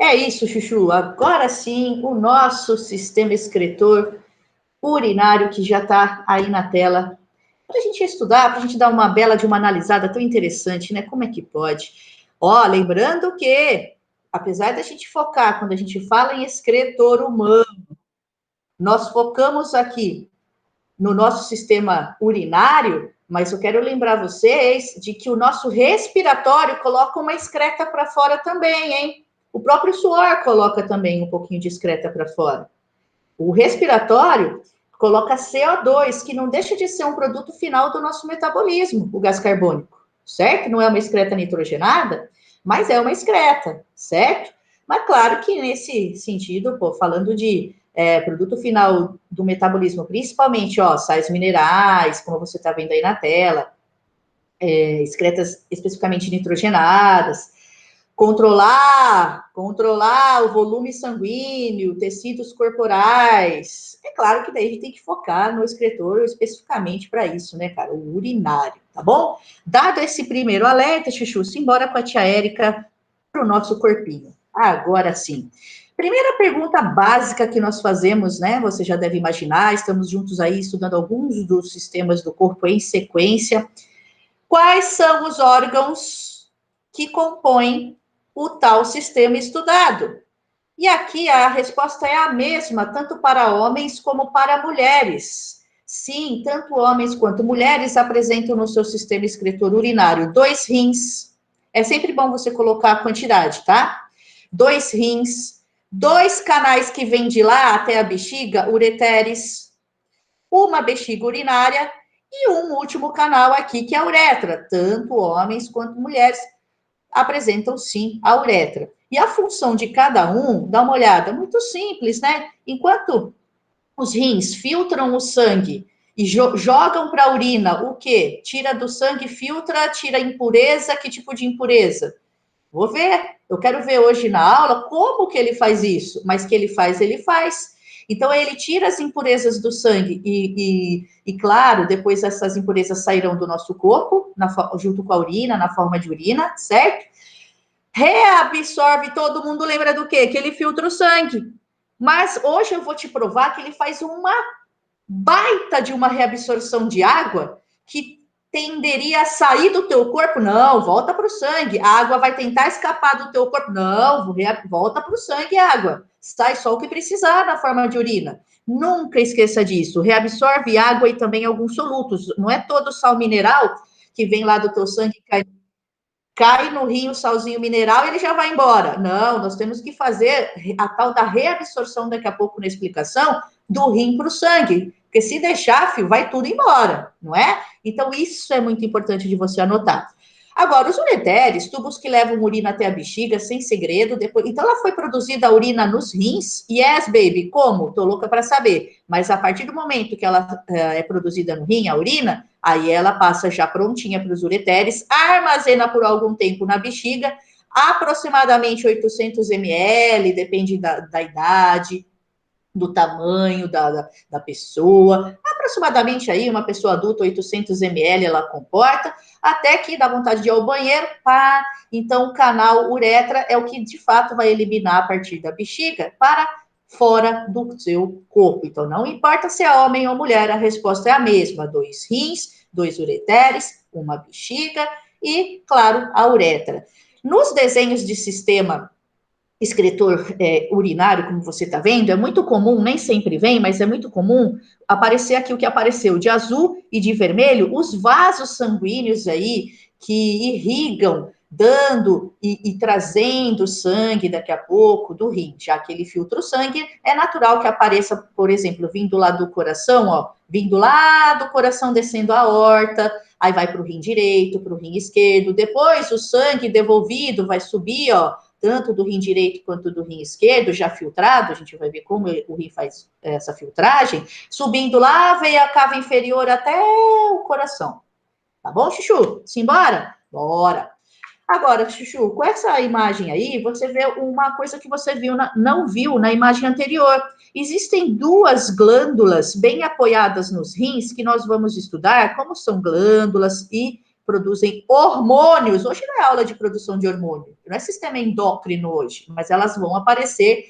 É isso, Chuchu. Agora sim, o nosso sistema excretor urinário que já está aí na tela. Para a gente estudar, para a gente dar uma bela de uma analisada tão interessante, né? Como é que pode? Ó, lembrando que, apesar da gente focar, quando a gente fala em excretor humano, nós focamos aqui no nosso sistema urinário, mas eu quero lembrar vocês de que o nosso respiratório coloca uma excreta para fora também, hein? O próprio suor coloca também um pouquinho de excreta para fora. O respiratório coloca CO2, que não deixa de ser um produto final do nosso metabolismo, o gás carbônico, certo? Não é uma excreta nitrogenada, mas é uma excreta, certo? Mas claro que nesse sentido, pô, falando de produto final do metabolismo, principalmente, ó, sais minerais, como você está vendo aí na tela, excretas especificamente nitrogenadas, controlar o volume sanguíneo, tecidos corporais. É claro que daí a gente tem que focar no excretor especificamente para isso, né, cara? O urinário, tá bom? Dado esse primeiro alerta, Chuchu, simbora com a tia Érica para o nosso corpinho. Agora sim. Primeira pergunta básica que nós fazemos, né? Você já deve imaginar, estamos juntos aí estudando alguns dos sistemas do corpo em sequência. Quais são os órgãos que compõem o tal sistema estudado? E aqui a resposta é a mesma, tanto para homens como para mulheres. Sim, tanto homens quanto mulheres apresentam no seu sistema excretor urinário 2 rins. É sempre bom você colocar a quantidade, tá? 2 rins, 2 canais que vêm de lá até a bexiga, ureteres, uma bexiga urinária e um último canal aqui, que é a uretra. Tanto homens quanto mulheres apresentam, sim, a uretra. E a função de cada um, dá uma olhada, muito simples, né? Enquanto os rins filtram o sangue e jogam para a urina o quê? Tira do sangue, filtra, tira impureza. Que tipo de impureza? Vou ver. Eu quero ver hoje na aula como que ele faz isso. Mas que ele faz, ele faz. Então, ele tira as impurezas do sangue e claro, depois essas impurezas sairão do nosso corpo, junto com a urina, na forma de urina, certo? Reabsorve, todo mundo lembra do quê? Que ele filtra o sangue. Mas hoje eu vou te provar que ele faz uma baita de uma reabsorção de água que tenderia a sair do teu corpo. Não, volta para o sangue. A água vai tentar escapar do teu corpo. Não, volta para o sangue a água. Sai só o que precisar na forma de urina. Nunca esqueça disso. Reabsorve água e também alguns solutos. Não é todo sal mineral que vem lá do teu sangue e cai no rio o salzinho mineral e ele já vai embora. Não, nós temos que fazer a tal da reabsorção daqui a pouco na explicação do rim para o sangue. Porque se deixar, filho, vai tudo embora, não é? Então, isso é muito importante de você anotar. Agora, os ureteres, tubos que levam urina até a bexiga, sem segredo. Depois... Então, ela foi produzida a urina nos rins. Yes, baby, como? Tô louca para saber. Mas a partir do momento que ela é produzida no rim, a urina, aí ela passa já prontinha para os ureteres, armazena por algum tempo na bexiga, aproximadamente 800 ml, depende da idade, do tamanho da pessoa, aproximadamente aí uma pessoa adulta, 800 ml ela comporta, até que dá vontade de ir ao banheiro, pá, então o canal uretra é o que de fato vai eliminar a partir da bexiga para fora do seu corpo. Então não importa se é homem ou mulher, a resposta é a mesma, 2 rins, 2 ureteres, uma bexiga e, claro, a uretra. Nos desenhos de sistema excretor urinário, como você está vendo, é muito comum, nem sempre vem, mas é muito comum aparecer aqui o que apareceu de azul e de vermelho, os vasos sanguíneos aí que irrigam, dando e trazendo sangue daqui a pouco do rim, já que ele filtra o sangue, é natural que apareça, por exemplo, vindo lá do coração, ó, vindo lá do coração, descendo a aorta, aí vai para o rim direito, para o rim esquerdo, depois o sangue devolvido vai subir, ó, tanto do rim direito quanto do rim esquerdo, já filtrado, a gente vai ver como o rim faz essa filtragem, subindo lá, veio a cava inferior até o coração. Tá bom, Chuchu? Simbora? Bora! Agora, Chuchu, com essa imagem aí, você vê uma coisa que você não viu na imagem anterior. Existem 2 glândulas bem apoiadas nos rins que nós vamos estudar, como são glândulas e produzem hormônios. Hoje não é aula de produção de hormônio, não é sistema endócrino hoje, mas elas vão aparecer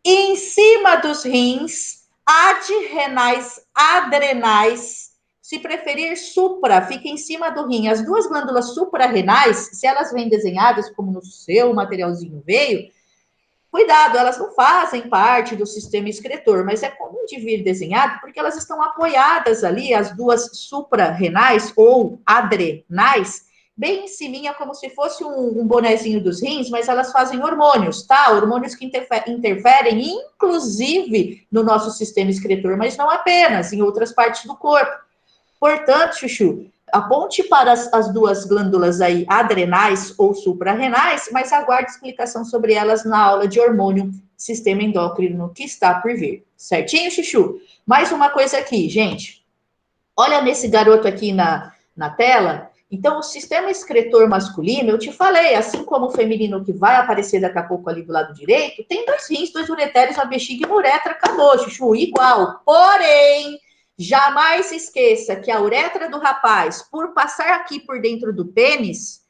em cima dos rins, adrenais, adrenais, se preferir supra, fica em cima do rim. As duas glândulas suprarrenais, se elas vêm desenhadas como no seu materialzinho veio, cuidado, elas não fazem parte do sistema excretor, mas é comum de vir desenhado porque elas estão apoiadas ali, as duas suprarrenais ou adrenais, bem em cima, como se fosse um bonezinho dos rins, mas elas fazem hormônios, tá? Hormônios que interferem, inclusive, no nosso sistema excretor, mas não apenas, em outras partes do corpo. Portanto, Chuchu, aponte para as duas glândulas aí, adrenais ou suprarrenais, mas aguarde explicação sobre elas na aula de hormônio, sistema endócrino, que está por vir. Certinho, Chuchu? Mais uma coisa aqui, gente. Olha nesse garoto aqui na tela. Então, o sistema excretor masculino, eu te falei, assim como o feminino que vai aparecer daqui a pouco ali do lado direito, tem 2 rins, 2 uretérios, a bexiga e uma uretra, acabou, Chuchu, igual. Porém, jamais esqueça que a uretra do rapaz, por passar aqui por dentro do pênis,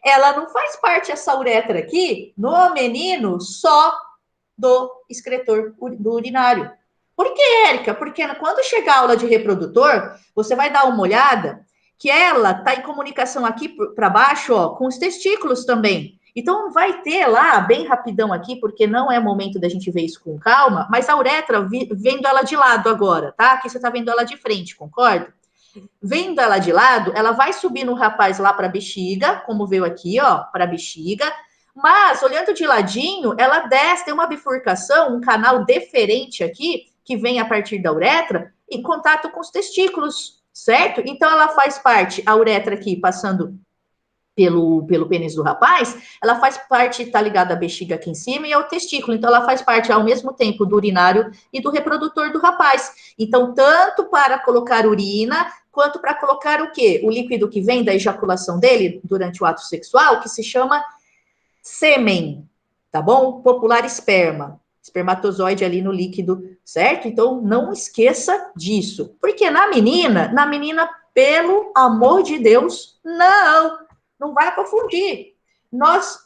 ela não faz parte, essa uretra aqui, no menino, só do excretor do urinário. Por que, Érica? Porque quando chegar a aula de reprodutor, você vai dar uma olhada que ela está em comunicação aqui para baixo, ó, com os testículos também. Então, vai ter lá, bem rapidão aqui, porque não é momento da gente ver isso com calma, mas a uretra, vendo ela de lado agora, tá? Aqui você está vendo ela de frente, concorda? Vendo ela de lado, ela vai subir no rapaz lá para a bexiga, como veio aqui, ó, para a bexiga, mas, olhando de ladinho, ela desce, tem uma bifurcação, um canal deferente aqui, que vem a partir da uretra, em contato com os testículos, certo? Então, ela faz parte, a uretra aqui, passando pelo pênis do rapaz, ela faz parte, está ligada à bexiga aqui em cima e ao testículo. Então, ela faz parte, ao mesmo tempo, do urinário e do reprodutor do rapaz. Então, tanto para colocar urina, quanto para colocar o quê? O líquido que vem da ejaculação dele durante o ato sexual, que se chama sêmen, tá bom? Popular esperma. Espermatozoide ali no líquido, certo? Então, não esqueça disso. Porque na menina, pelo amor de Deus, não vai confundir. Nós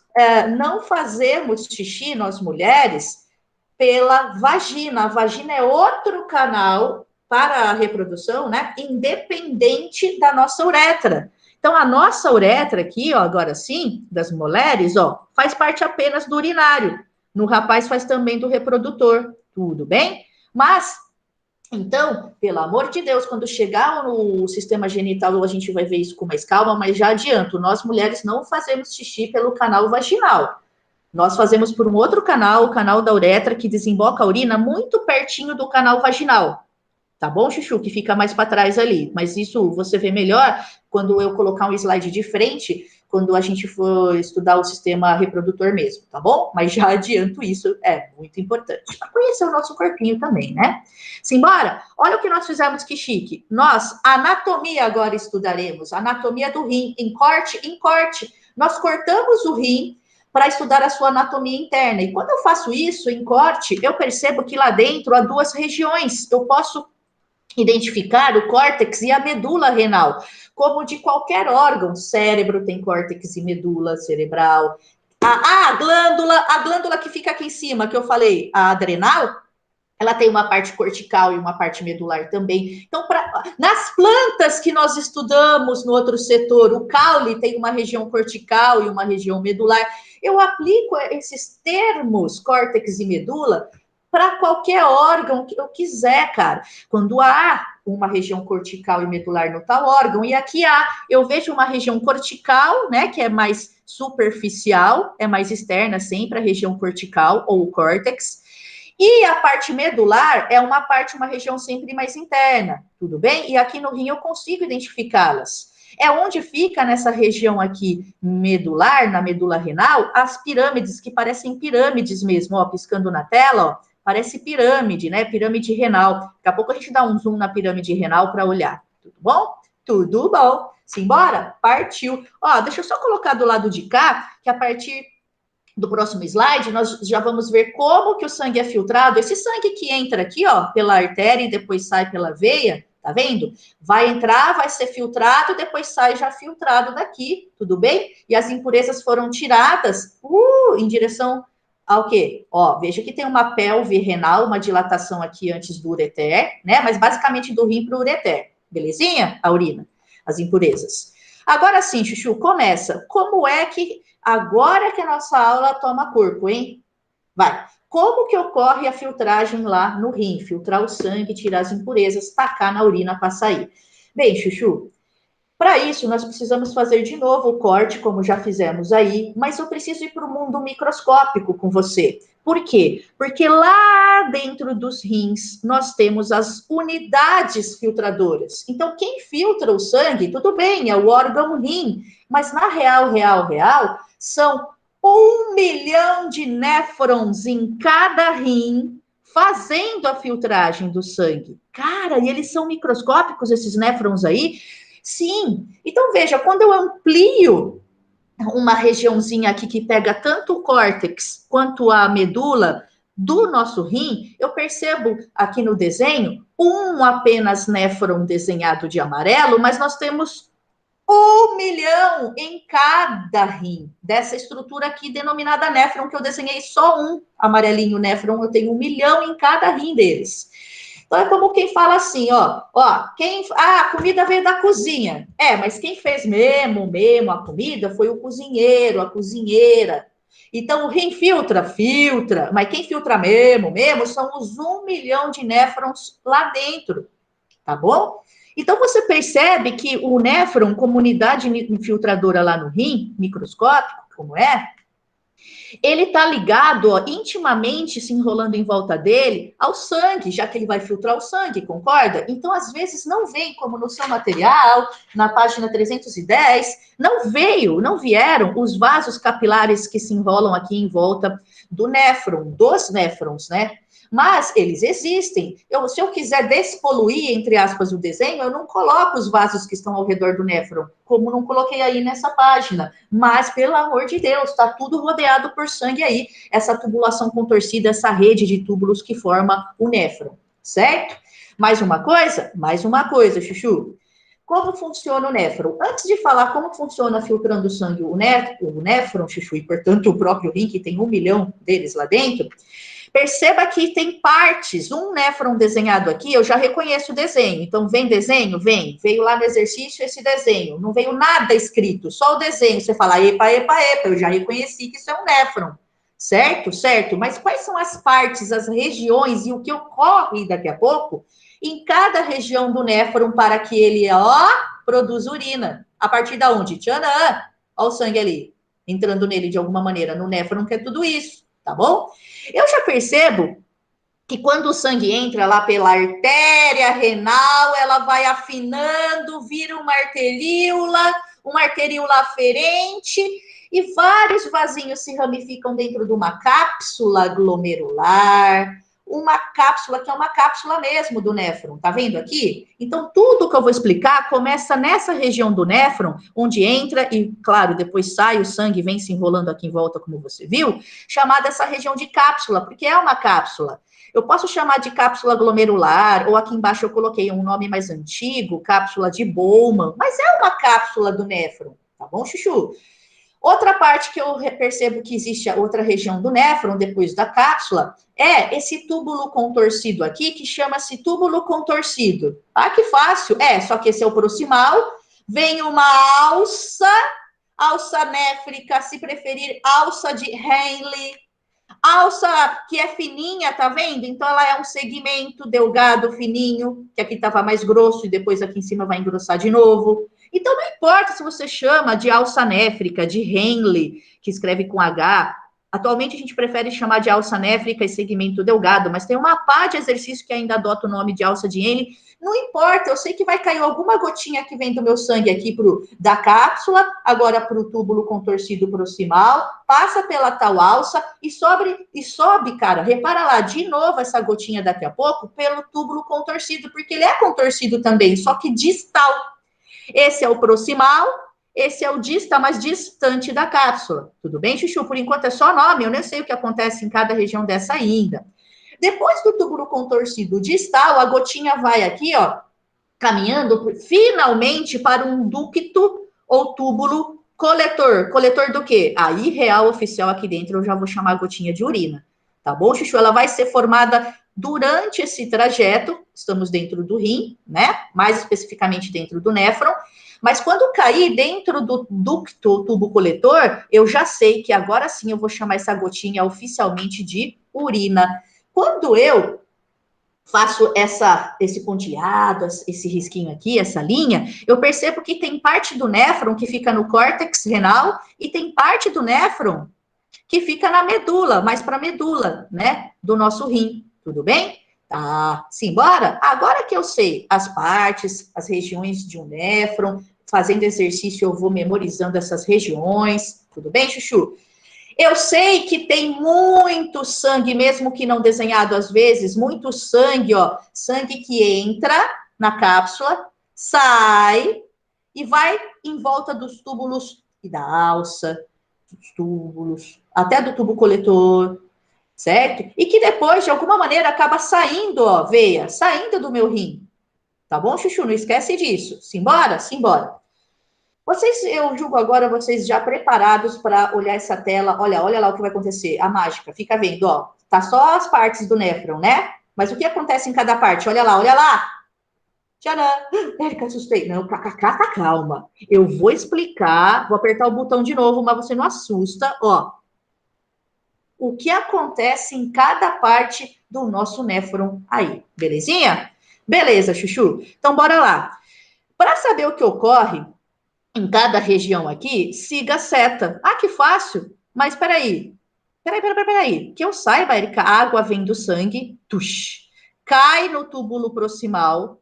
não fazemos xixi, nós mulheres, pela vagina. A vagina é outro canal para a reprodução, né? Independente da nossa uretra. Então, a nossa uretra aqui, ó, agora sim, das mulheres, ó, faz parte apenas do urinário. No rapaz faz também do reprodutor, tudo bem? Mas, então, pelo amor de Deus, quando chegar no sistema genital, a gente vai ver isso com mais calma, mas já adianto, nós mulheres não fazemos xixi pelo canal vaginal. Nós fazemos por um outro canal, o canal da uretra, que desemboca a urina muito pertinho do canal vaginal. Tá bom, Chuchu? Que fica mais para trás ali. Mas isso você vê melhor quando eu colocar um slide de frente, quando a gente for estudar o sistema reprodutor mesmo, tá bom? Mas já adianto isso, é muito importante. Para conhecer o nosso corpinho também, né? Simbora? Olha o que nós fizemos, que chique. Nós, anatomia agora estudaremos. Anatomia do rim, em corte, em corte. Nós cortamos o rim para estudar a sua anatomia interna. E quando eu faço isso em corte, eu percebo que lá dentro há 2 regiões. Eu posso identificar o córtex e a medula renal, como de qualquer órgão. Cérebro tem córtex e medula cerebral. A glândula que fica aqui em cima, que eu falei, a adrenal, ela tem uma parte cortical e uma parte medular também. Então, nas plantas que nós estudamos no outro setor, o caule tem uma região cortical e uma região medular. Eu aplico esses termos, córtex e medula, para qualquer órgão que eu quiser, cara. Quando há uma região cortical e medular no tal órgão, e aqui eu vejo uma região cortical, né, que é mais superficial, é mais externa sempre, a região cortical ou o córtex, e a parte medular é uma região sempre mais interna, tudo bem? E aqui no rim eu consigo identificá-las. É onde fica nessa região aqui medular, na medula renal, as pirâmides, que parecem pirâmides mesmo, ó, piscando na tela, ó, parece pirâmide, né? Pirâmide renal. Daqui a pouco a gente dá um zoom na pirâmide renal para olhar. Tudo bom? Tudo bom. Simbora? Partiu. Ó, deixa eu só colocar do lado de cá, que a partir do próximo slide, nós já vamos ver como que o sangue é filtrado. Esse sangue que entra aqui, ó, pela artéria e depois sai pela veia, tá vendo? Vai entrar, vai ser filtrado, depois sai já filtrado daqui, tudo bem? E as impurezas foram tiradas em direção ao quê? Ó, veja que tem uma pelve renal, uma dilatação aqui antes do ureter, né? Mas basicamente do rim para o ureter. Belezinha? A urina, as impurezas. Agora sim, Chuchu, começa. Como é que agora que a nossa aula toma corpo, hein? Vai. Como que ocorre a filtragem lá no rim? Filtrar o sangue, tirar as impurezas, tacar na urina para sair. Bem, Chuchu, para isso, nós precisamos fazer de novo o corte, como já fizemos aí, mas eu preciso ir para o mundo microscópico com você. Por quê? Porque lá dentro dos rins nós temos as unidades filtradoras. Então, quem filtra o sangue, tudo bem, é o órgão rim, mas na real, são 1 milhão de néfrons em cada rim fazendo a filtragem do sangue. Cara, e eles são microscópicos, esses néfrons aí? Sim. Então, veja, quando eu amplio uma regiãozinha aqui que pega tanto o córtex quanto a medula do nosso rim, eu percebo aqui no desenho apenas néfron desenhado de amarelo, mas nós temos 1 milhão em cada rim, dessa estrutura aqui denominada néfron, que eu desenhei só um amarelinho néfron, eu tenho 1 milhão em cada rim deles. Então é como quem fala assim, ó, a comida veio da cozinha. Mas quem fez mesmo a comida foi o cozinheiro, a cozinheira. Então o rim filtra, mas quem filtra mesmo são os 1 milhão de néfrons lá dentro, tá bom? Então você percebe que o néfron, comunidade infiltradora lá no rim, microscópico, como ele está ligado, intimamente se enrolando em volta dele, ao sangue, já que ele vai filtrar o sangue, concorda? Então, às vezes, não vem como no seu material, na página 310, não vieram os vasos capilares que se enrolam aqui em volta do néfron, dos néfrons, né? Mas eles existem. Se eu quiser despoluir, entre aspas, o desenho, eu não coloco os vasos que estão ao redor do néfron, como não coloquei aí nessa página. Mas, pelo amor de Deus, está tudo rodeado por sangue aí, essa tubulação contorcida, essa rede de túbulos que forma o néfron, certo? Mais uma coisa, Chuchu. Como funciona o néfron? Antes de falar como funciona filtrando o sangue o néfron, Chuchu, e portanto o próprio rim, que tem 1 milhão deles lá dentro, perceba que tem partes, um néfron desenhado aqui, eu já reconheço o desenho. Então, vem desenho? Vem. Veio lá no exercício esse desenho. Não veio nada escrito, só o desenho. Você fala, epa, eu já reconheci que isso é um néfron. Certo? Certo. Mas quais são as partes, as regiões e o que ocorre daqui a pouco em cada região do néfron para que ele, produza urina? A partir da onde? Tchanã! Olha o sangue ali, entrando nele de alguma maneira. No néfron que é tudo isso, tá bom? Eu já percebo que quando o sangue entra lá pela artéria renal, ela vai afinando, vira uma arteríola aferente, e vários vasinhos se ramificam dentro de uma cápsula glomerular, uma cápsula que é uma cápsula mesmo do néfron, tá vendo aqui? Então, tudo que eu vou explicar começa nessa região do néfron, onde entra e, claro, depois sai o sangue, vem se enrolando aqui em volta, como você viu, chamada essa região de cápsula, porque é uma cápsula. Eu posso chamar de cápsula glomerular, ou aqui embaixo eu coloquei um nome mais antigo, cápsula de Bowman, mas é uma cápsula do néfron, tá bom, Chuchu? Outra parte que eu percebo que existe a outra região do néfron, depois da cápsula, é esse túbulo contorcido aqui, que chama-se túbulo contorcido. Ah, que fácil. Só que esse é o proximal. Vem uma alça néfrica, se preferir, alça de Henle. Alça que é fininha, tá vendo? Então, ela é um segmento delgado, fininho, que aqui estava mais grosso e depois aqui em cima vai engrossar de novo. Então, não importa se você chama de alça néfrica, de Henle, que escreve com H. Atualmente, a gente prefere chamar de alça néfrica e segmento delgado, mas tem uma pá de exercício que ainda adota o nome de alça de Henle. Não importa, eu sei que vai cair alguma gotinha que vem do meu sangue aqui da cápsula, agora para o túbulo contorcido proximal, passa pela tal alça e sobe, cara, repara lá, de novo essa gotinha daqui a pouco, pelo túbulo contorcido, porque ele é contorcido também, só que distal. Esse é o proximal, esse é o distal, mais distante da cápsula. Tudo bem, Chuchu? Por enquanto é só nome, eu nem sei o que acontece em cada região dessa ainda. Depois do túbulo contorcido distal, a gotinha vai aqui, caminhando finalmente para um ducto ou túbulo coletor. Coletor do quê? Aí, real oficial aqui dentro, eu já vou chamar a gotinha de urina. Tá bom, Chuchu? Ela vai ser formada durante esse trajeto. Estamos dentro do rim, né? Mais especificamente dentro do néfron. Mas quando cair dentro do ducto, tubo coletor, eu já sei que agora sim eu vou chamar essa gotinha oficialmente de urina. Quando eu faço esse ponteado, esse risquinho aqui, essa linha, eu percebo que tem parte do néfron que fica no córtex renal e tem parte do néfron que fica na medula, mais para a medula, né, do nosso rim, tudo bem? Tá, simbora? Agora que eu sei as partes, as regiões de um néfron, fazendo exercício eu vou memorizando essas regiões, tudo bem, Chuchu? Eu sei que tem muito sangue, mesmo que não desenhado às vezes, muito sangue, ó, sangue que entra na cápsula, sai e vai em volta dos túbulos e da alça, dos túbulos, até do tubo coletor, certo? E que depois, de alguma maneira, acaba saindo, ó, veia, saindo do meu rim. Tá bom, Chuchu? Não esquece disso. Simbora? Simbora. Vocês, eu julgo agora vocês já preparados para olhar essa tela. Olha, olha lá o que vai acontecer. A mágica, fica vendo, ó. Tá só as partes do néfron, né? Mas o que acontece em cada parte? Olha lá, olha lá. Tcharam! Érica, assustei. Não, calma. Eu vou explicar, vou apertar o botão de novo, mas você não assusta, ó. O que acontece em cada parte do nosso néfron aí, belezinha? Beleza, Chuchu. Então, bora lá. Para saber o que ocorre em cada região aqui, siga a seta. Ah, que fácil. Mas peraí. Que eu saiba, Erika, a água vem do sangue, tush, cai no túbulo proximal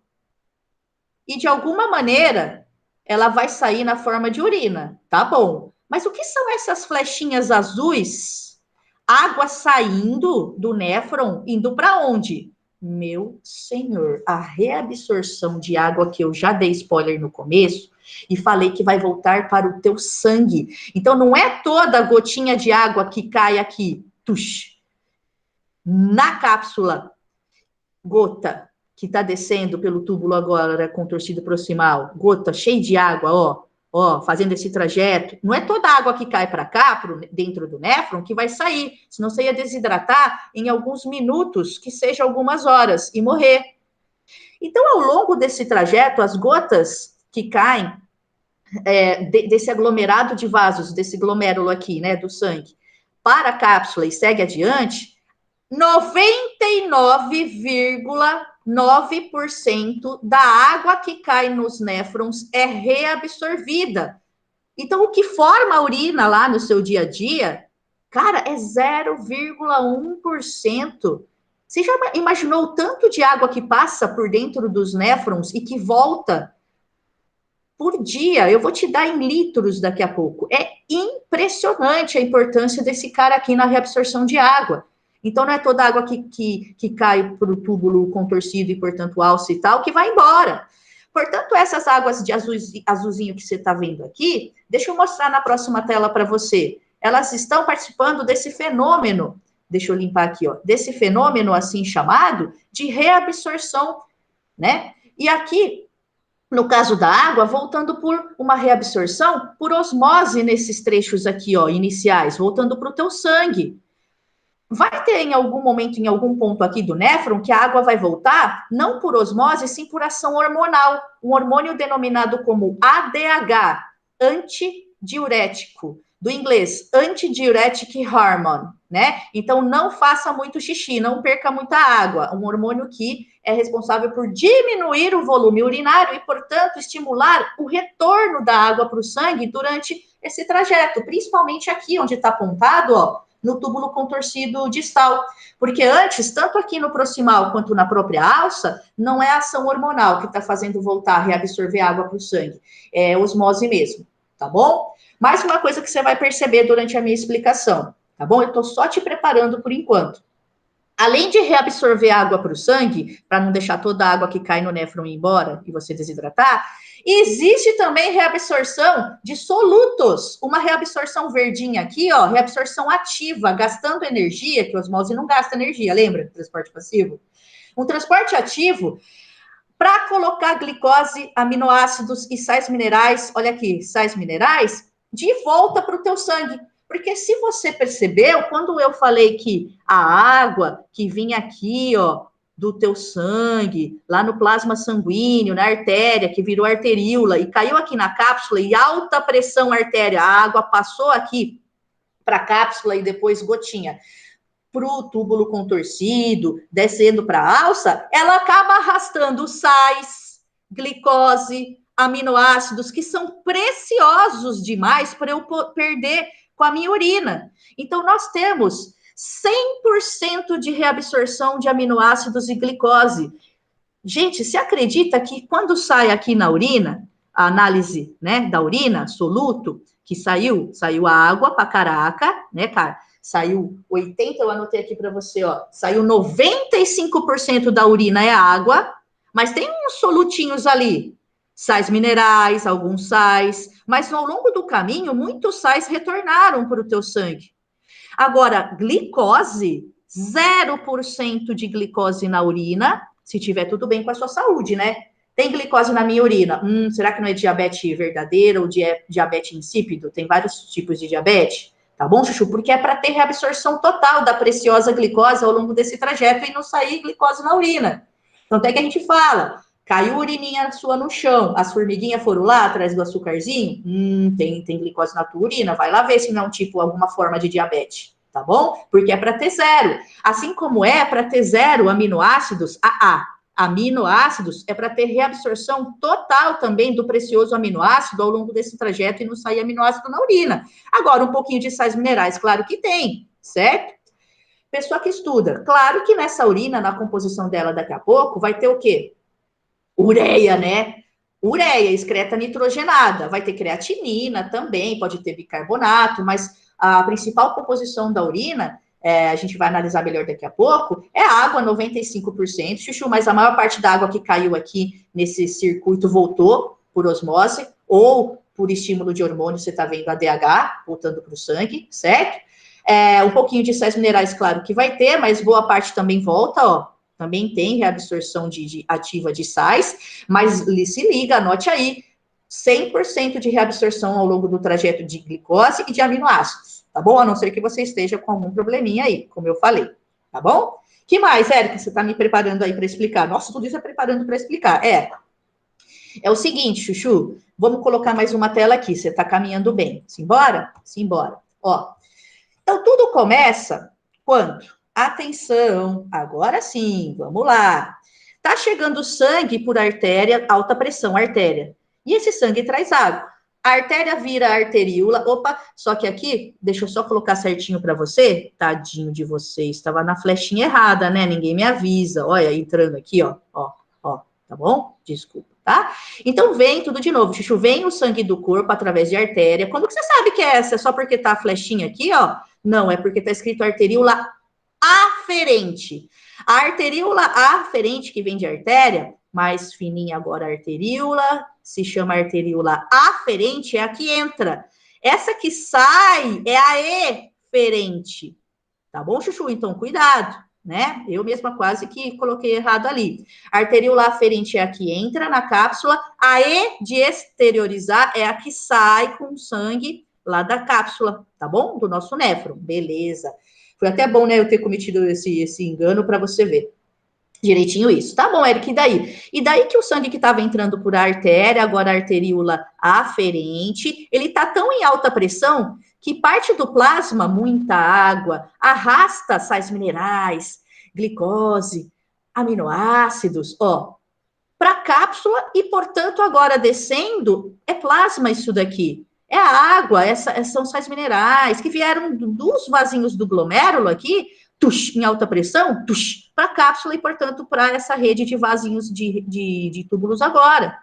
e, de alguma maneira, ela vai sair na forma de urina. Tá bom. Mas o que são essas flechinhas azuis? Água saindo do néfron, indo para onde? Meu senhor, a reabsorção de água que eu já dei spoiler no começo e falei que vai voltar para o teu sangue. Então não é toda gotinha de água que cai aqui, tush, na cápsula, gota que está descendo pelo túbulo agora com torcido proximal, gota cheia de água, ó, fazendo esse trajeto. Não é toda a água que cai para cá, dentro do néfron, que vai sair, senão você ia desidratar em alguns minutos, que seja algumas horas, e morrer. Então, ao longo desse trajeto, as gotas que caem desse aglomerado de vasos, desse glomérulo aqui, né, do sangue, para a cápsula e segue adiante, 99,9% da água que cai nos néfrons é reabsorvida. Então, o que forma a urina lá no seu dia a dia, cara, é 0,1%. Você já imaginou o tanto de água que passa por dentro dos néfrons e que volta por dia? Eu vou te dar em litros daqui a pouco. É impressionante a importância desse cara aqui na reabsorção de água. Então, não é toda a água que cai para o túbulo contorcido e, portanto, alça e tal, que vai embora. Portanto, essas águas de azulzinho que você está vendo aqui, deixa eu mostrar na próxima tela para você. Elas estão participando desse fenômeno, deixa eu limpar aqui, ó, desse fenômeno assim chamado de reabsorção, né? E aqui, no caso da água, voltando por uma reabsorção por osmose nesses trechos aqui, ó, iniciais, voltando para o teu sangue. Vai ter em algum momento, em algum ponto aqui do néfron, que a água vai voltar, não por osmose, sim por ação hormonal. Um hormônio denominado como ADH, antidiurético, do inglês, antidiuretic hormone, né? Então, não faça muito xixi, não perca muita água. Um hormônio que é responsável por diminuir o volume urinário e, portanto, estimular o retorno da água para o sangue durante esse trajeto, principalmente aqui onde está apontado, ó, no túbulo contorcido distal. Porque antes, tanto aqui no proximal quanto na própria alça, não é a ação hormonal que está fazendo voltar a reabsorver água para o sangue. É osmose mesmo, tá bom? Mais uma coisa que você vai perceber durante a minha explicação, tá bom? Eu estou só te preparando por enquanto. Além de reabsorver água para o sangue, para não deixar toda a água que cai no néfron ir embora e você desidratar, existe também reabsorção de solutos. Uma reabsorção verdinha aqui, ó, reabsorção ativa, gastando energia, que a osmose não gasta energia, lembra? Transporte passivo. Um transporte ativo para colocar glicose, aminoácidos e sais minerais, olha aqui, sais minerais, de volta para o teu sangue. Porque se você percebeu, quando eu falei que a água que vinha aqui, ó, do teu sangue, lá no plasma sanguíneo, na artéria, que virou arteríola, e caiu aqui na cápsula, e alta pressão artéria, a água passou aqui para a cápsula e depois gotinha para o túbulo contorcido, descendo para a alça, ela acaba arrastando sais, glicose, aminoácidos, que são preciosos demais para eu perder com a minha urina. Então, nós temos 100% de reabsorção de aminoácidos e glicose. Gente, se acredita que quando sai aqui na urina, a análise, né, da urina, soluto, que saiu a água para caraca, né, cara? Saiu 80, eu anotei aqui para você, ó. Saiu 95% da urina é água, mas tem uns solutinhos ali, sais minerais, alguns sais, mas ao longo do caminho, muitos sais retornaram para o teu sangue. Agora, glicose, 0% de glicose na urina, se tiver tudo bem com a sua saúde, né? Tem glicose na minha urina. Será que não é diabetes verdadeira ou diabetes insípido? Tem vários tipos de diabetes. Tá bom, Chuchu? Porque é para ter reabsorção total da preciosa glicose ao longo desse trajeto e não sair glicose na urina. Então, até que a gente fala, caiu urininha sua no chão, as formiguinhas foram lá atrás do açucarzinho? Tem glicose na tua urina, vai lá ver se não é tipo alguma forma de diabetes, tá bom? Porque é para ter zero. Assim como é para ter zero aminoácidos, aminoácidos é para ter reabsorção total também do precioso aminoácido ao longo desse trajeto e não sair aminoácido na urina. Agora, um pouquinho de sais minerais, claro que tem, certo? Pessoa que estuda, claro que nessa urina, na composição dela daqui a pouco, vai ter o quê? Ureia, né? Ureia, excreta nitrogenada. Vai ter creatinina também, pode ter bicarbonato, mas a principal composição da urina, a gente vai analisar melhor daqui a pouco, é a água, 95%, Chuchu, mas a maior parte da água que caiu aqui nesse circuito voltou por osmose ou por estímulo de hormônio, você está vendo a DH voltando para o sangue, certo? Um pouquinho de sais minerais, claro que vai ter, mas boa parte também volta, ó. Também tem reabsorção ativa de sais, mas se liga, anote aí, 100% de reabsorção ao longo do trajeto de glicose e de aminoácidos, tá bom? A não ser que você esteja com algum probleminha aí, como eu falei, tá bom? Que mais, Érica, você está me preparando aí para explicar? Nossa, tudo isso é preparando para explicar. É o seguinte, Chuchu, vamos colocar mais uma tela aqui, você está caminhando bem. Simbora? Simbora. Ó, então tudo começa quando? Atenção, agora sim, vamos lá. Tá chegando sangue por artéria, alta pressão, artéria. E esse sangue traz água. A artéria vira arteríola. Opa, só que aqui, deixa eu só colocar certinho para você. Tadinho de você, estava na flechinha errada, né? Ninguém me avisa. Olha, entrando aqui, ó, tá bom? Desculpa, tá? Então vem tudo de novo, Chuchu, vem o sangue do corpo através de artéria. Quando que você sabe que é essa? É só porque tá a flechinha aqui, ó? Não, é porque tá escrito arteríola aferente. A arteríola aferente, que vem de artéria, mais fininha agora a arteríola, se chama arteríola aferente, é a que entra. Essa que sai é a eferente. Tá bom, Chuchu? Então, cuidado, né? Eu mesma quase que coloquei errado ali. A arteríola aferente é a que entra na cápsula, a E de exteriorizar é a que sai com o sangue lá da cápsula, tá bom? Do nosso néfron. Beleza. Foi até bom, né, eu ter cometido esse engano para você ver direitinho isso. Tá bom, Eric, e daí? E daí que o sangue que estava entrando por artéria, agora a arteríola aferente, ele tá tão em alta pressão que parte do plasma, muita água, arrasta sais minerais, glicose, aminoácidos, ó, para a cápsula e, portanto, agora descendo, é plasma isso daqui. É a água, são sais minerais que vieram dos vasinhos do glomérulo aqui, em alta pressão, para a cápsula e, portanto, para essa rede de vasinhos de túbulos agora.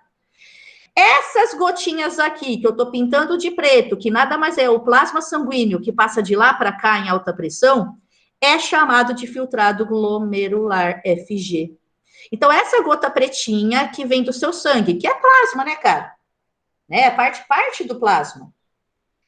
Essas gotinhas aqui, que eu estou pintando de preto, que nada mais é o plasma sanguíneo que passa de lá para cá em alta pressão, é chamado de filtrado glomerular, FG. Então, essa gota pretinha que vem do seu sangue, que é plasma, né, cara? Né? Parte do plasma.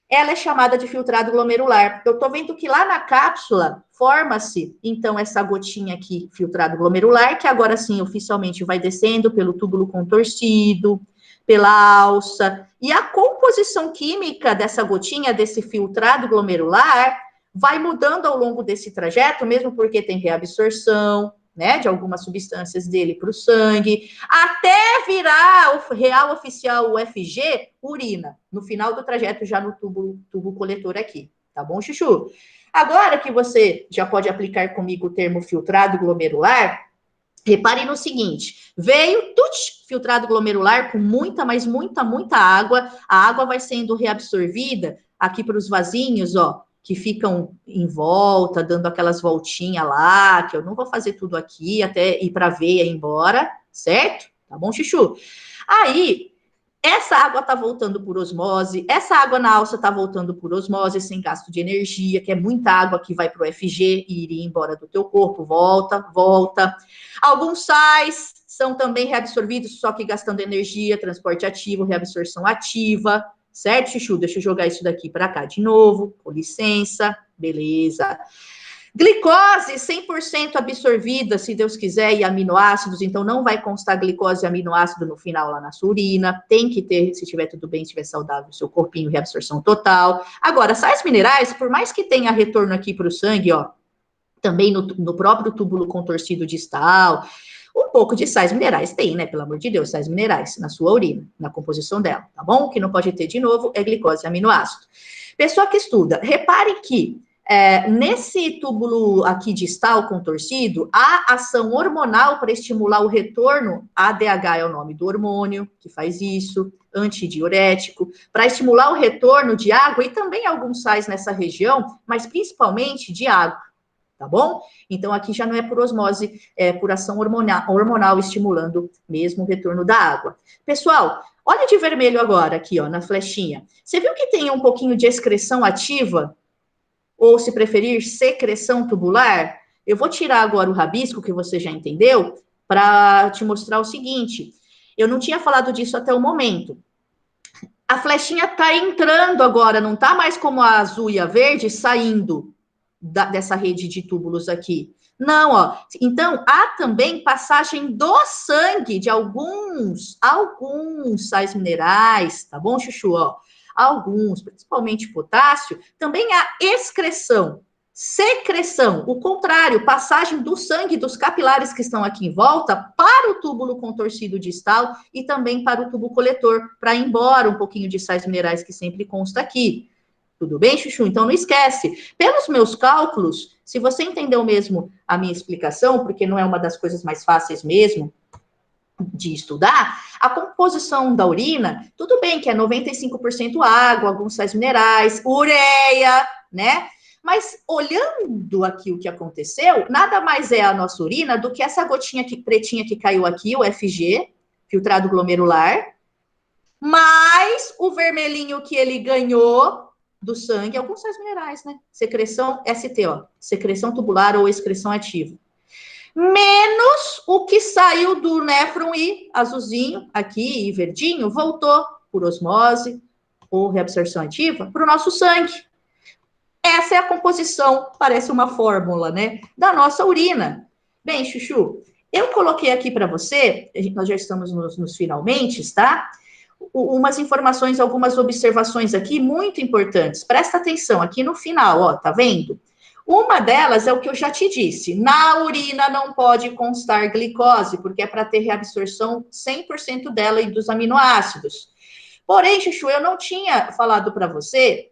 ela é chamada de filtrado glomerular. Eu estou vendo que lá na cápsula forma-se, então, essa gotinha aqui, filtrado glomerular, que agora sim, oficialmente, vai descendo pelo túbulo contorcido, pela alça, e a composição química dessa gotinha, desse filtrado glomerular, vai mudando ao longo desse trajeto, mesmo porque tem reabsorção, né, de algumas substâncias dele para o sangue, até virar o real oficial UFG, urina, no final do trajeto, já no tubo coletor aqui, tá bom, Chuchu? Agora que você já pode aplicar comigo o termo filtrado glomerular, repare no seguinte, veio filtrado glomerular com muita, mas muita água, a água vai sendo reabsorvida aqui para os vasinhos, ó, que ficam em volta, dando aquelas voltinhas lá, que eu não vou fazer tudo aqui, até ir para a veia ir embora, certo? Tá bom, Chuchu? Aí, essa água está voltando por osmose, essa água na alça está voltando por osmose, sem gasto de energia, que é muita água que vai para o FG e iria embora do teu corpo, volta. Alguns sais são também reabsorvidos, só que gastando energia, transporte ativo, reabsorção ativa, certo, Chuchu? Deixa eu jogar isso daqui para cá de novo, com licença, beleza. Glicose 100% absorvida, se Deus quiser, e aminoácidos, então não vai constar glicose e aminoácido no final lá na sua urina, tem que ter, se tiver tudo bem, se estiver saudável, seu corpinho, reabsorção total. Agora, sais minerais, por mais que tenha retorno aqui para o sangue, ó, também no próprio túbulo contorcido distal, um pouco de sais minerais tem, né? Pelo amor de Deus, sais minerais na sua urina, na composição dela, tá bom? O que não pode ter de novo é glicose e aminoácido. Pessoa que estuda, repare que nesse túbulo aqui distal contorcido, há ação hormonal para estimular o retorno, ADH é o nome do hormônio que faz isso, antidiurético, para estimular o retorno de água e também alguns sais nessa região, mas principalmente de água. Tá bom? Então, aqui já não é por osmose, é por ação hormonal estimulando mesmo o retorno da água. Pessoal, olha de vermelho agora, aqui, ó, na flechinha. Você viu que tem um pouquinho de excreção ativa? Ou, se preferir, secreção tubular? Eu vou tirar agora o rabisco, que você já entendeu, para te mostrar o seguinte. Eu não tinha falado disso até o momento. A flechinha está entrando agora, não está mais como a azul e a verde saindo dessa rede de túbulos aqui. Não, ó. Então, há também passagem do sangue de alguns sais minerais, tá bom, Chuchu? Ó, alguns, principalmente potássio, também há excreção, secreção, o contrário, passagem do sangue dos capilares que estão aqui em volta para o túbulo contorcido distal e também para o tubo coletor, para ir embora um pouquinho de sais minerais que sempre consta aqui. Tudo bem, Chuchu? Então não esquece. Pelos meus cálculos, se você entendeu mesmo a minha explicação, porque não é uma das coisas mais fáceis mesmo de estudar, a composição da urina, tudo bem que é 95% água, alguns sais minerais, ureia, né? Mas olhando aqui o que aconteceu, nada mais é a nossa urina do que essa gotinha aqui, pretinha que caiu aqui, o FG, filtrado glomerular, mais o vermelhinho que ele ganhou do sangue, alguns sais minerais, né? Secreção ST, ó, secreção tubular ou excreção ativa. Menos o que saiu do néfron e azulzinho, aqui, e verdinho, voltou por osmose ou reabsorção ativa para o nosso sangue. Essa é a composição, parece uma fórmula, né? Da nossa urina. Bem, Chuchu, eu coloquei aqui para você, nós já estamos nos finalmente, tá? Umas informações, algumas observações aqui muito importantes. Presta atenção aqui no final, ó, tá vendo? Uma delas é o que eu já te disse. Na urina não pode constar glicose, porque é para ter reabsorção 100% dela e dos aminoácidos. Porém, Chuchu, eu não tinha falado para você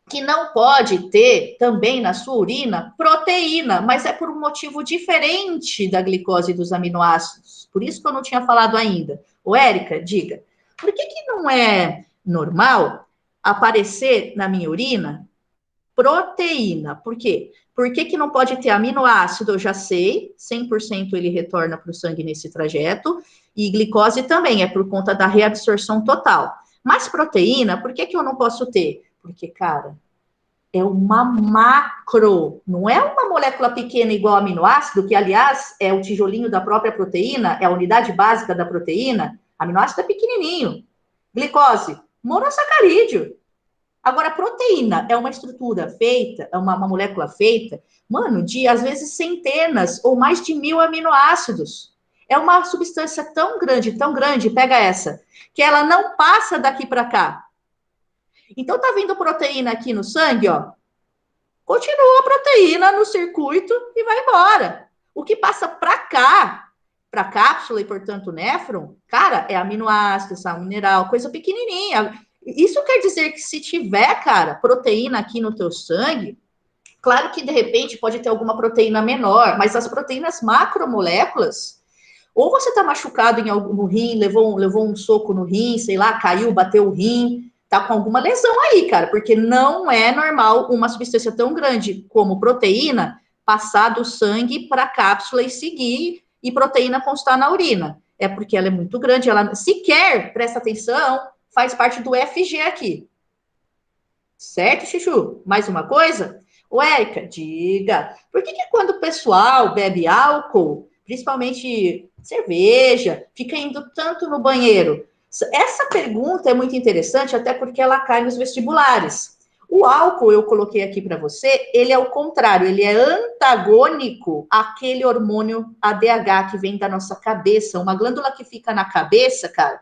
que não pode ter também na sua urina proteína, mas é por um motivo diferente da glicose e dos aminoácidos. Por isso que eu não tinha falado ainda. Ô, Érica, diga. Por que não é normal aparecer na minha urina proteína? Por quê? Por que não pode ter aminoácido? Eu já sei, 100% ele retorna para o sangue nesse trajeto, e glicose também, é por conta da reabsorção total. Mas proteína, por que eu não posso ter? Porque, cara, é uma macro, não é uma molécula pequena igual aminoácido, que, aliás, é o tijolinho da própria proteína, é a unidade básica da proteína. Aminoácido é pequenininho. Glicose, monossacarídeo. Agora, a proteína é uma estrutura feita, é uma molécula feita, mano, de às vezes centenas ou mais de 1000 aminoácidos. É uma substância tão grande, pega essa, que ela não passa daqui para cá. Então, tá vindo proteína aqui no sangue, ó. Continua a proteína no circuito e vai embora. O que passa para cá, para a cápsula e, portanto, o néfron, cara, é aminoácido, sal mineral, coisa pequenininha. Isso quer dizer que se tiver, cara, proteína aqui no teu sangue, claro que de repente pode ter alguma proteína menor, mas as proteínas macromoléculas, ou você está machucado em algum, no rim, levou um soco no rim, sei lá, caiu, bateu o rim, tá com alguma lesão aí, cara, porque não é normal uma substância tão grande como proteína passar do sangue para a cápsula e seguir, e proteína constar na urina. É porque ela é muito grande, ela sequer, presta atenção, faz parte do FG aqui. Certo, Chuchu? Mais uma coisa? Ô, Érica, diga, por que quando o pessoal bebe álcool, principalmente cerveja, fica indo tanto no banheiro? Essa pergunta é muito interessante, até porque ela cai nos vestibulares. O álcool, eu coloquei aqui para você, ele é o contrário, ele é antagônico àquele hormônio ADH que vem da nossa cabeça, uma glândula que fica na cabeça, cara,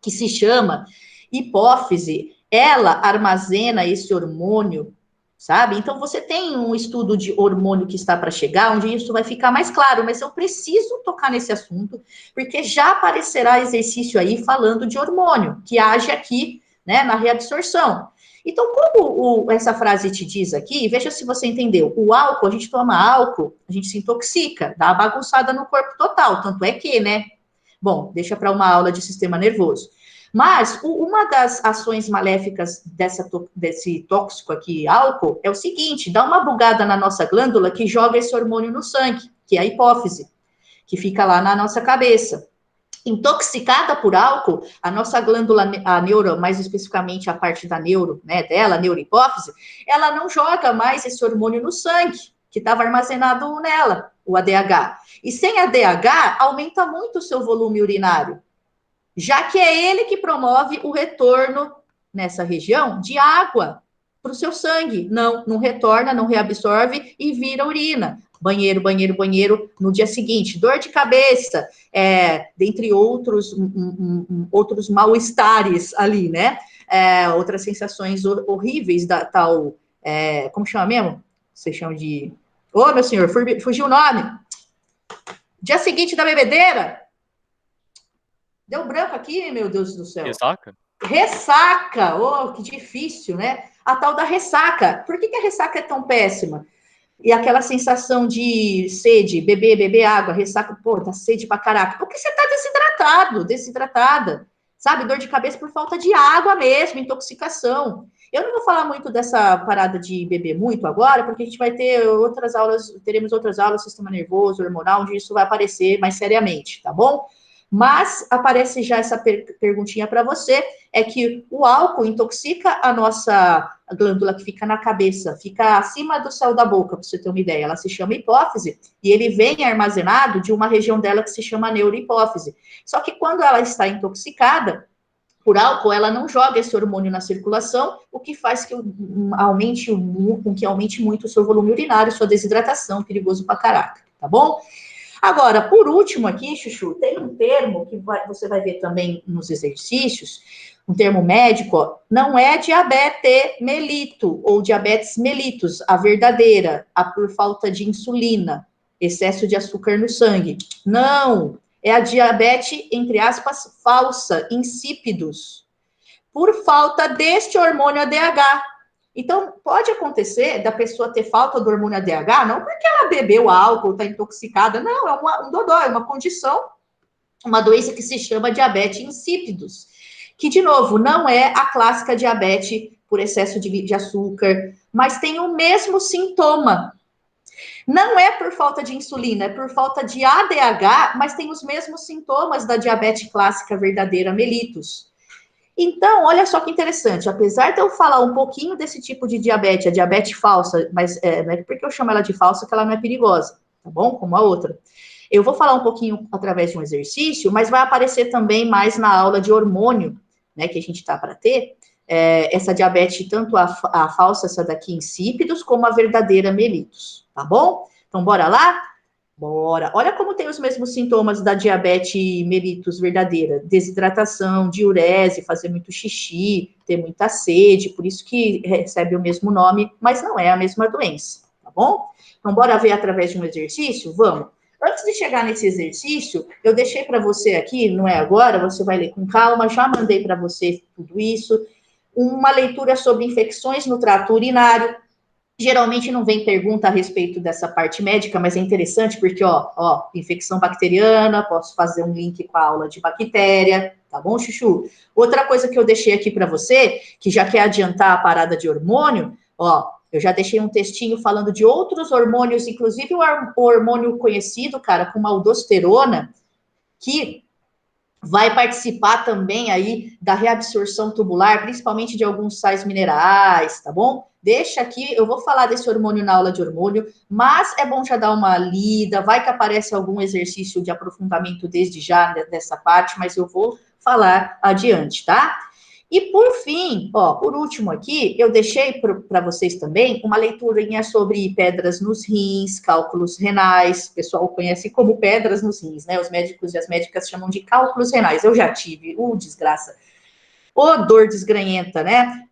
que se chama hipófise, ela armazena esse hormônio, sabe? Então, você tem um estudo de hormônio que está para chegar, onde isso vai ficar mais claro, mas eu preciso tocar nesse assunto, porque já aparecerá exercício aí falando de hormônio, que age aqui, né, na reabsorção. Então, como essa frase te diz aqui, veja se você entendeu. O álcool, a gente toma álcool, a gente se intoxica, dá uma bagunçada no corpo total, tanto é que, né? Bom, deixa para uma aula de sistema nervoso. Mas uma das ações maléficas desse tóxico aqui, álcool, é o seguinte: dá uma bugada na nossa glândula que joga esse hormônio no sangue, que é a hipófise, que fica lá na nossa cabeça. Intoxicada por álcool, a nossa glândula, a neuro, mais especificamente a parte da neuro, né, dela, a neurohipófise, ela não joga mais esse hormônio no sangue, que estava armazenado nela, o ADH. E sem ADH, aumenta muito o seu volume urinário, já que é ele que promove o retorno nessa região de água para o seu sangue. Não retorna, não reabsorve e vira urina. Banheiro, banheiro, banheiro no dia seguinte. Dor de cabeça, dentre outros, outros mal-estares ali, né? Outras sensações horríveis da tal. Como chama mesmo? Vocês chamam de. Ô, meu senhor, fugiu o nome. Dia seguinte da bebedeira. Deu branco aqui, meu Deus do céu. Ressaca? Ressaca, oh, que difícil, né? A tal da ressaca. Por que a ressaca é tão péssima? E aquela sensação de sede, beber água, ressaca, pô, tá sede pra caraca. Porque você tá desidratada, sabe? Dor de cabeça por falta de água mesmo, intoxicação. Eu não vou falar muito dessa parada de beber muito agora, porque a gente vai ter outras aulas, teremos outras aulas, sistema nervoso, hormonal, onde isso vai aparecer mais seriamente, tá bom? Mas aparece já essa perguntinha para você, é que o álcool intoxica a nossa glândula que fica na cabeça, fica acima do céu da boca, para você ter uma ideia. Ela se chama hipófise, e ele vem armazenado de uma região dela que se chama neurohipófise. Só que quando ela está intoxicada por álcool, ela não joga esse hormônio na circulação, o que faz que aumente muito o seu volume urinário, sua desidratação, perigoso pra caraca, tá bom? Agora, por último aqui, Chuchu, tem um termo que você vai ver também nos exercícios, um termo médico, ó, não é diabetes melito ou diabetes mellitus, a verdadeira, a por falta de insulina, excesso de açúcar no sangue. Não, é a diabetes, entre aspas, falsa, insípidos, por falta deste hormônio ADH. Então, pode acontecer da pessoa ter falta do hormônio ADH, não porque ela bebeu álcool, está intoxicada, não, é um dodói, é uma condição, uma doença que se chama diabetes insípidos, que, de novo, não é a clássica diabetes por excesso de açúcar, mas tem o mesmo sintoma. Não é por falta de insulina, é por falta de ADH, mas tem os mesmos sintomas da diabetes clássica verdadeira mellitus. Então, olha só que interessante, apesar de eu falar um pouquinho desse tipo de diabetes, a diabetes falsa, mas não é porque eu chamo ela de falsa que ela não é perigosa, tá bom? Como a outra. Eu vou falar um pouquinho através de um exercício, mas vai aparecer também mais na aula de hormônio, né, que a gente tá para ter, essa diabetes, tanto a falsa, essa daqui, insípidos, como a verdadeira mellitus, tá bom? Então, bora lá? Bora. Olha como tem os mesmos sintomas da diabetes mellitus verdadeira. Desidratação, diurese, fazer muito xixi, ter muita sede, por isso que recebe o mesmo nome, mas não é a mesma doença, tá bom? Então, bora ver através de um exercício? Vamos. Antes de chegar nesse exercício, eu deixei para você aqui, não é agora, você vai ler com calma, já mandei para você tudo isso, uma leitura sobre infecções no trato urinário. Geralmente não vem pergunta a respeito dessa parte médica, mas é interessante porque, infecção bacteriana, posso fazer um link com a aula de bactéria, tá bom, Chuchu? Outra coisa que eu deixei aqui para você, que já quer adiantar a parada de hormônio, eu já deixei um textinho falando de outros hormônios, inclusive o hormônio conhecido, cara, como a aldosterona, que vai participar também aí da reabsorção tubular, principalmente de alguns sais minerais, tá bom? Deixa aqui, eu vou falar desse hormônio na aula de hormônio, mas é bom já dar uma lida, vai que aparece algum exercício de aprofundamento desde já dessa parte, mas eu vou falar adiante, tá? E por fim, por último aqui, eu deixei para vocês também uma leiturinha sobre pedras nos rins, cálculos renais, o pessoal conhece como pedras nos rins, né? Os médicos e as médicas chamam de cálculos renais. Eu já tive, desgraça. Dor desgranhenta, né?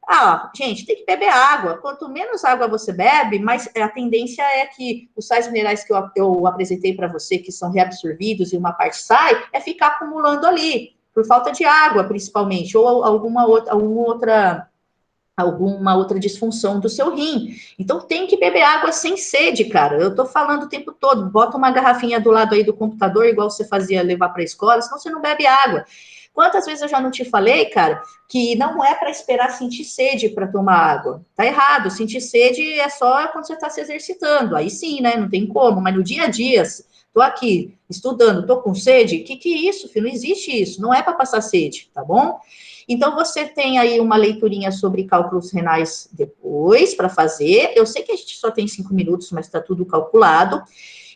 Gente, tem que beber água. Quanto menos água você bebe, mais a tendência é que os sais minerais que eu apresentei para você, que são reabsorvidos e uma parte sai, ficar acumulando ali por falta de água, principalmente, ou alguma outra disfunção do seu rim. Então, tem que beber água sem sede, cara. Eu tô falando o tempo todo. Bota uma garrafinha do lado aí do computador, igual você fazia levar para a escola, senão você não bebe água. Quantas vezes eu já não te falei, cara, que não é para esperar sentir sede para tomar água? Tá errado. Sentir sede é só quando você está se exercitando. Aí sim, né? Não tem como. Mas no dia a dia, tô aqui estudando, tô com sede. Que é isso, filho? Não existe isso. Não é para passar sede, tá bom? Então, você tem aí uma leiturinha sobre cálculos renais depois para fazer. Eu sei que a gente só tem 5 minutos, mas está tudo calculado.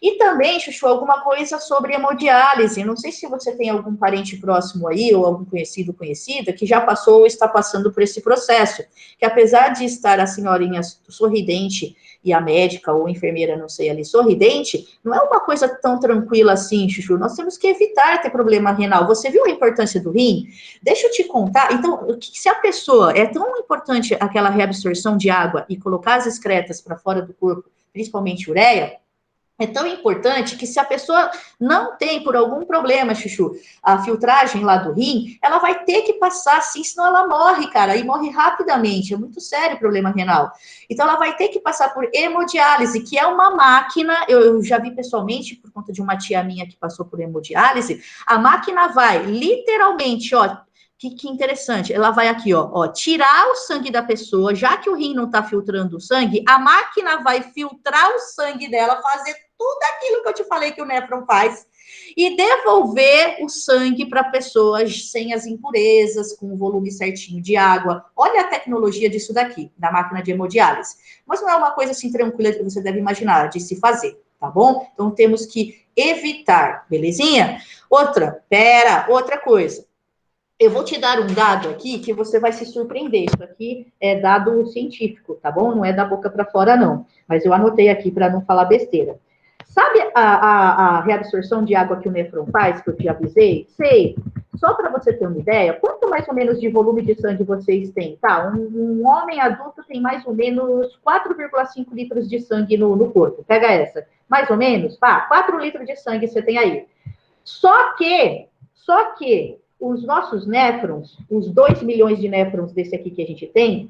E também, Chuchu, alguma coisa sobre hemodiálise. Não sei se você tem algum parente próximo aí, ou algum conhecido, conhecida, que já passou ou está passando por esse processo. Que apesar de estar a senhorinha sorridente e a médica ou a enfermeira, não sei ali, sorridente, não é uma coisa tão tranquila assim, Chuchu. Nós temos que evitar ter problema renal. Você viu a importância do rim? Deixa eu te contar. Então, se a pessoa é tão importante aquela reabsorção de água e colocar as excretas para fora do corpo, principalmente ureia, é tão importante que se a pessoa não tem, por algum problema, Chuchu, a filtragem lá do rim, ela vai ter que passar assim, senão ela morre, cara, e morre rapidamente. É muito sério o problema renal. Então, ela vai ter que passar por hemodiálise, que é uma máquina, eu já vi pessoalmente, por conta de uma tia minha que passou por hemodiálise, a máquina vai, literalmente, que interessante. Ela vai aqui, tirar o sangue da pessoa, já que o rim não está filtrando o sangue, a máquina vai filtrar o sangue dela, fazer tudo aquilo que eu te falei que o néfron faz, e devolver o sangue para pessoas sem as impurezas, com o volume certinho de água. Olha a tecnologia disso daqui, da máquina de hemodiálise. Mas não é uma coisa assim tranquila que você deve imaginar de se fazer, tá bom? Então temos que evitar, belezinha? Outra coisa. Eu vou te dar um dado aqui que você vai se surpreender. Isso aqui é dado científico, tá bom? Não é da boca para fora, não. Mas eu anotei aqui para não falar besteira. Sabe a reabsorção de água que o néfron faz, que eu te avisei? Sei. Só para você ter uma ideia, quanto mais ou menos de volume de sangue vocês têm? Tá, um homem adulto tem mais ou menos 4,5 litros de sangue no corpo. Pega essa. Mais ou menos, 4 litros de sangue você tem aí. Só que os nossos néfrons, os 2 milhões de néfrons desse aqui que a gente tem,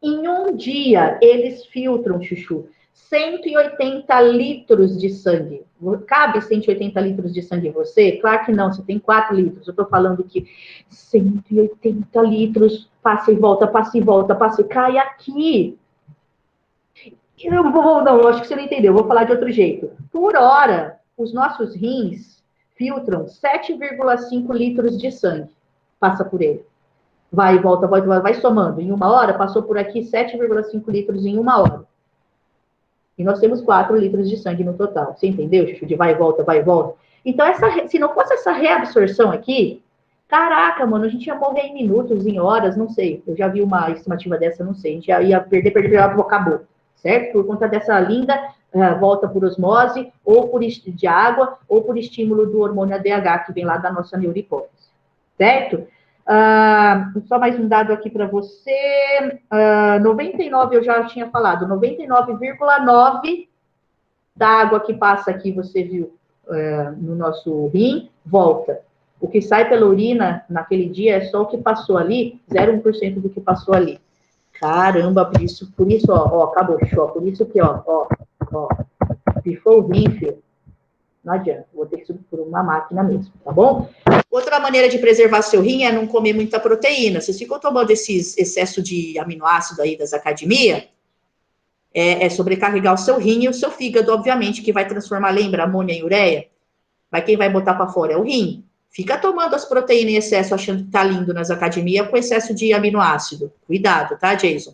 em um dia eles filtram, Chuchu, 180 litros de sangue. Cabe 180 litros de sangue em você? Claro que não, você tem 4 litros. Eu estou falando que 180 litros, passa e volta, passa e volta, passa e cai aqui. Não, acho que você não entendeu, eu vou falar de outro jeito. Por hora, os nossos rins filtram 7,5 litros de sangue. Passa por ele. Vai e volta, vai somando. Em uma hora, passou por aqui 7,5 litros em uma hora. E nós temos 4 litros de sangue no total. Você entendeu, Chuchu? De vai e volta, vai e volta. Então, se não fosse essa reabsorção aqui, Caraca, mano, a gente ia morrer em minutos, em horas, não sei. Eu já vi uma estimativa dessa, não sei. A gente já ia perder, acabou, certo? Por conta dessa linda volta por osmose, ou por de água, ou por estímulo do hormônio ADH, que vem lá da nossa neurohipófise, certo? Só mais um dado aqui para você. 99, eu já tinha falado, 99,9 da água que passa aqui, você viu, no nosso rim, volta. O que sai pela urina naquele dia é só o que passou ali, 0,1% do que passou ali. Caramba, por isso, ó, acabou, ó, por isso que, ó, pifou o rim, filho. Não adianta, vou ter que subir por uma máquina mesmo, tá bom? Outra maneira de preservar seu rim é não comer muita proteína. Vocês ficam tomando esses excesso de aminoácido aí das academias, sobrecarregar o seu rim e o seu fígado, obviamente, que vai transformar, lembra, amônia em ureia? Mas quem vai botar para fora é o rim. Fica tomando as proteínas em excesso, achando que tá lindo nas academias, com excesso de aminoácido. Cuidado, tá, Jason?